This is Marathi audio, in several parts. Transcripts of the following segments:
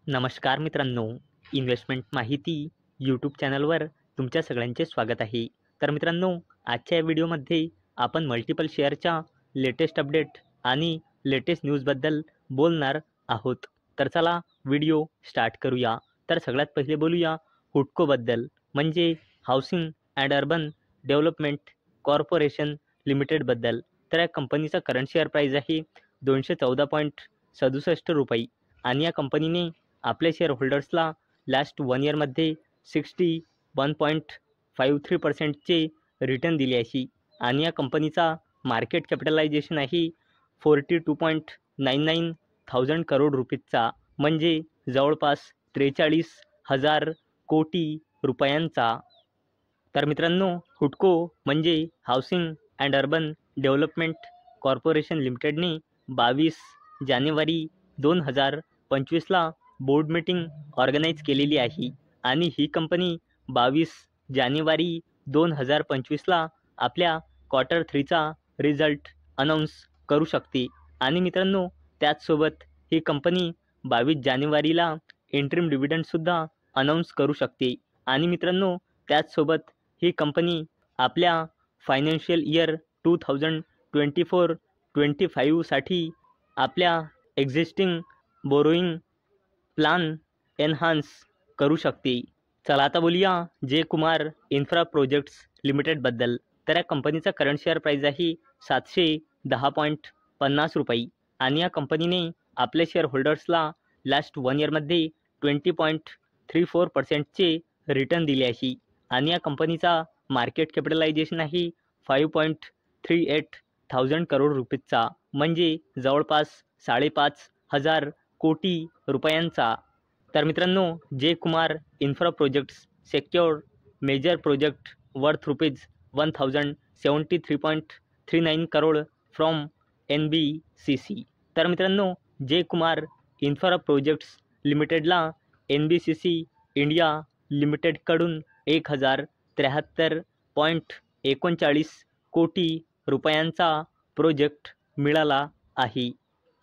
नमस्कार मित्रांनो, इन्व्हेस्टमेंट माहिती यूट्यूब चॅनलवर तुमच्या सगळ्यांचे स्वागत आहे. तर मित्रांनो, आजच्या या व्हिडिओमध्ये आपण मल्टिपल शेअरच्या लेटेस्ट अपडेट आणि लेटेस्ट न्यूजबद्दल बोलणार आहोत. तर चला व्हिडिओ स्टार्ट करूया. तर सगळ्यात पहिले बोलूया हुडकोबद्दल, म्हणजे housing and urban development corporation लिमिटेडबद्दल. तर या कंपनीचा करंट शेअर प्राईस आहे 214.67 रुपये आणि या कंपनीने आपल्या शेअर होल्डर्सला लास्ट 1 इयरमध्ये 61.53%चे रिटर्न दिले आहे आणि या कंपनीचा मार्केट कॅपिटलायझेशन आहे 42.99 थाउजंड करोड रुपीजचा, म्हणजे जवळपास 43,000 कोटी रुपयांचा. तर मित्रांनो, हुडको म्हणजे housing and urban development corporation लिमिटेडने 22 जानेवारी 2025ला बोर्ड मीटिंग ऑर्गनाईज केलेली आहे आणि ही कंपनी 22 जानेवारी 2025ला आपल्या क्वार्टर 3चा रिझल्ट अनाऊन्स करू शकते. आणि मित्रांनो, त्याचसोबत ही कंपनी 22 जानेवारीला इंटरिम डिव्हिडंडसुद्धा अनाऊन्स करू शकते. आणि मित्रांनो, त्याचसोबत ही कंपनी आपल्या फायनान्शियल इयर 2024-25साठी आपल्या एक्झिस्टिंग बोरोईंग प्लान एनहान्स करू शकते. चला आता बोलूया जे कुमार इन्फ्रा प्रोजेक्ट्स लिमिटेडबद्दल. तर या कंपनीचा करंट शेअर प्राईस आहे 710.50 रुपये आणि या कंपनीने आपल्या शेअर होल्डर्सला लास्ट 1 इयरमध्ये 20.34%चे रिटर्न दिले आहे आणि या कंपनीचा मार्केट कॅपिटलायझेशन आहे 5.38 थाउजंड करोड रुपीजचा, म्हणजे जवळपास 5,500 कोटी रुपयांचा. तर मित्रांनो, J Kumar infra projects secured major project worth rupees 1,073.39 crore from NBCC. तर मित्रांनो, जे कुमार इन्फ्रा प्रोजेक्ट्स लिमिटेडला NBCC इंडिया लिमिटेडकडून 1,073.39 कोटी रुपयांचा प्रोजेक्ट मिळाला आहे.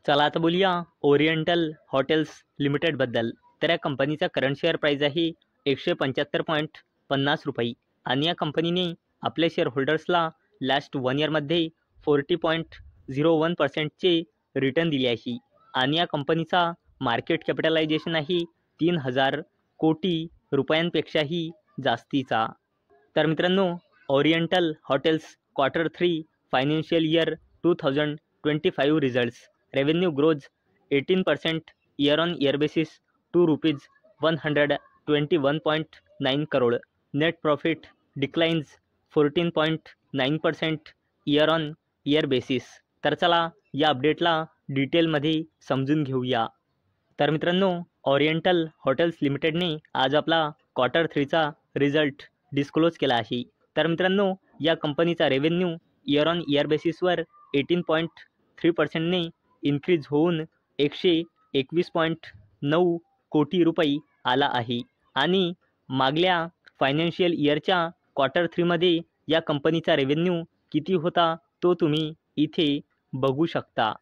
चला आता बोलूया ओरिएंटल हॉटेल्स लिमिटेडबद्दल. तर या कंपनीचा करंट शेअर प्राईस आहे 175.50 रुपये आणि या कंपनीने आपल्या शेअर होल्डर्सला लास्ट 1 इयरमध्ये 40.01%चे रिटर्न दिले आहे आणि या कंपनीचा मार्केट कॅपिटलायझेशन आहे 3,000 कोटी रुपयांपेक्षाही जास्तीचा. तर मित्रांनो, oriental hotels quarter 3 financial year 2025 results. Revenue grows 18% year on year basis to rupees 121.9 crore. Net profit declines 14.9% year on year basis. तर चला या अपडेटला डिटेलमध्ये समजून घेऊया. तर मित्रांनो, ओरिएंटल हॉटेल्स लिमिटेडने आज आपला क्वार्टर 3चा रिझल्ट डिस्क्लोज केला आहे. तर मित्रांनो, या कंपनीचा रेव्हेन्यू इयर ऑन इयर बेसिसवर 18.3%ने इन्क्रीज होऊन 121.9 कोटी रुपये आला आहे आणि मागल्या फायनान्शियल इयरच्या क्वार्टर 3मध्ये या कंपनीचा रेव्हेन्यू किती होता तो तुम्ही इथे बघू शकता.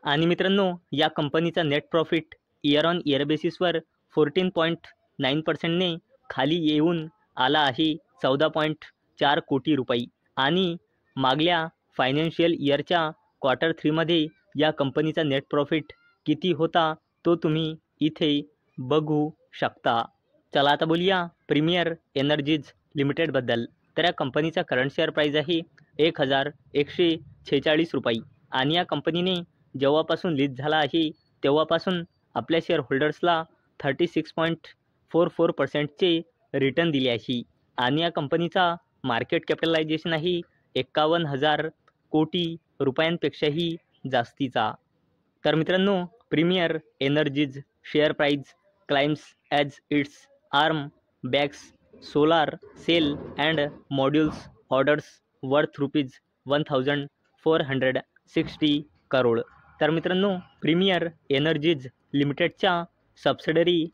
आणि मित्रांनो, या कंपनीचा net profit year on year बेसिसवर 14.9%ने खाली येऊन आला आहे 14.4 कोटी रुपये आणि मागल्या फायनान्शियल इयरच्या क्वार्टर 3मध्ये या कंपनीचा नेट प्रॉफिट किती होता तो तुम्ही इथे बघू शकता. चला आता बोलूया प्रीमियर एनर्जीज लिमिटेडबद्दल. तर या कंपनीचा करंट शेअर प्राईस आहे 1,146 रुपये आणि या कंपनीने जेव्हापासून लिस्ट झाला आहे तेव्हापासून आपल्या शेअर होल्डर्सला 36.44%चे रिटर्न दिले आहे आणि या कंपनीचा मार्केट कॅपिटलायझेशन आहे 51,000 कोटी रुपयांपेक्षाही जास्तीचा. तर मित्रांनो, Premier Energies share price climbs as its arm bags solar cell and modules orders worth rupees 1,460 crore. तर मित्रांनो, प्रीमियर एनर्जीज लिमिटेडच्या सबसिडरी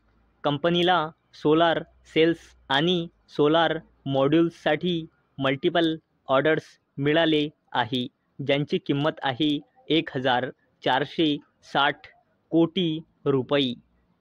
कंपनीला सोलार सेल्स आणि सोलार मॉड्यूल्ससाठी मल्टिपल ऑर्डर्स मिळाले आहे, ज्यांची किंमत आहे 1,460 कोटी रुपये.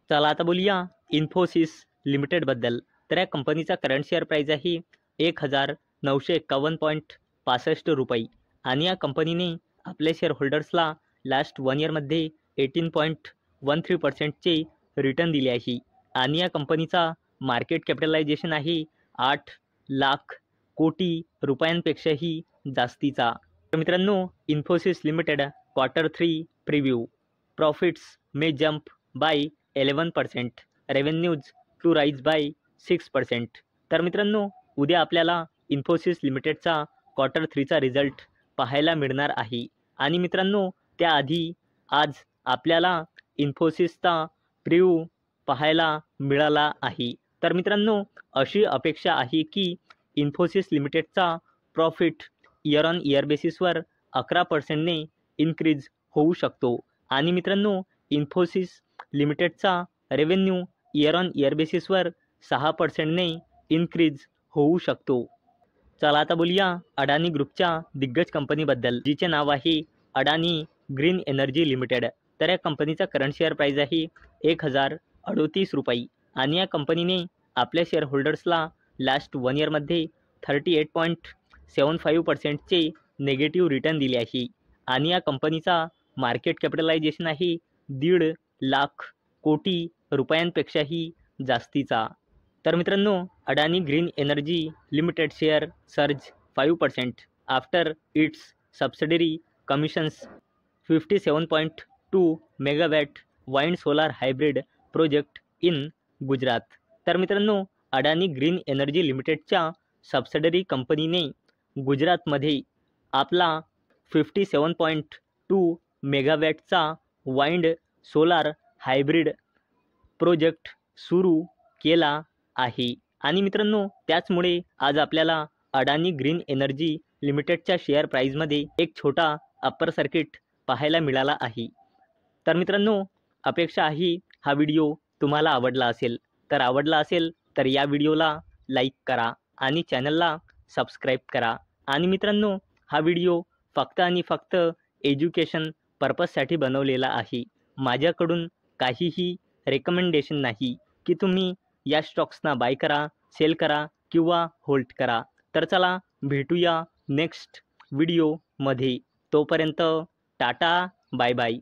चला आता बोलूया इन्फोसिस लिमिटेडबद्दल. तर या कंपनीचा करंट शेअर प्राईज आहे 1951.65 रुपये आणि या कंपनीने आपल्या शेअर होल्डर्सला लास्ट 1 इयरमध्ये 18.13%चे रिटर्न दिले आहे आणि या कंपनीचा मार्केट कॅपिटलायझेशन आहे 8 लाख कोटी रुपयांपेक्षाही जास्तीचा. तर मित्रांनो, Infosys limited Q3 preview. Profits may jump by 11%, revenues to rise by 6%. तर मित्रांनो, उद्या आपल्याला इन्फोसिस लिमिटेडचा Q3चा रिझल्ट पाहायला मिळणार आहे आणि मित्रांनो, त्याआधी आज आपल्याला इन्फोसिसचा प्रिव्ह्यू पाहायला मिळाला आहे. तर मित्रांनो, अशी अपेक्षा आहे की इन्फोसिस लिमिटेडचा प्रॉफिट इयर ऑन इयर बेसिसवर 11%ने इन्क्रीज होऊ शकतो आणि मित्रांनो, इन्फोसिस लिमिटेडचा रेव्हेन्यू इयर ऑन इयर बेसिसवर 6%ने इन्क्रीज होऊ शकतो. चला आता बोलूया अडानी ग्रुपच्या दिग्गज कंपनीबद्दल, जिचे नाव आहे अडानी ग्रीन एनर्जी लिमिटेड. तर या कंपनीचा करंट शेअर प्राईज आहे 1038 रुपये आणि या कंपनीने आपल्या शेअर होल्डर्सला लास्ट 1 इयरमध्ये 38.75%चे नेगेटिव्ह रिटर्न दिले आहे आणि या कंपनीचा मार्केट कॅपिटलायझेशन आहे 1.5 लाख कोटी रुपयांपेक्षाही जास्तीचा. तर मित्रांनो, Adani green energy limited share surge 5% after its subsidiary commissions 57.2 megawatt wind solar hybrid project in Gujarat. तर मित्रांनो, अडानी ग्रीन एनर्जी लिमिटेडच्या सबसिडरी कंपनीने गुजरातमध्ये आपला 57.2 मेगावॅटचा वाइंड सोलार हायब्रिड प्रोजेक्ट सुरू केला आहे आणि मित्रांनो, त्याचमुळे आज आपल्याला अडानी ग्रीन एनर्जी लिमिटेडच्या शेअर प्राईजमध्ये एक छोटा अप्पर सर्किट पाहायला मिळाला आहे. तर मित्रांनो, अपेक्षा आहे हा व्हिडिओ तुम्हाला आवडला असेल. तर या व्हिडिओला लाईक करा आणि चॅनलला सबस्क्राईब करा आणि मित्रांनो, हा व्हिडिओ फक्त आणि फक्त एज्युकेशन पर्पजसाठी बनवलेला आहे. माझ्याकडून काहीही रेकमेंडेशन नाही की तुम्ही या स्टॉक्सना बाय करा, सेल करा किंवा होल्ड करा. तर चला भेटूया नेक्स्ट व्हिडिओमध्ये. तोपर्यंत टाटा, बाय बाय.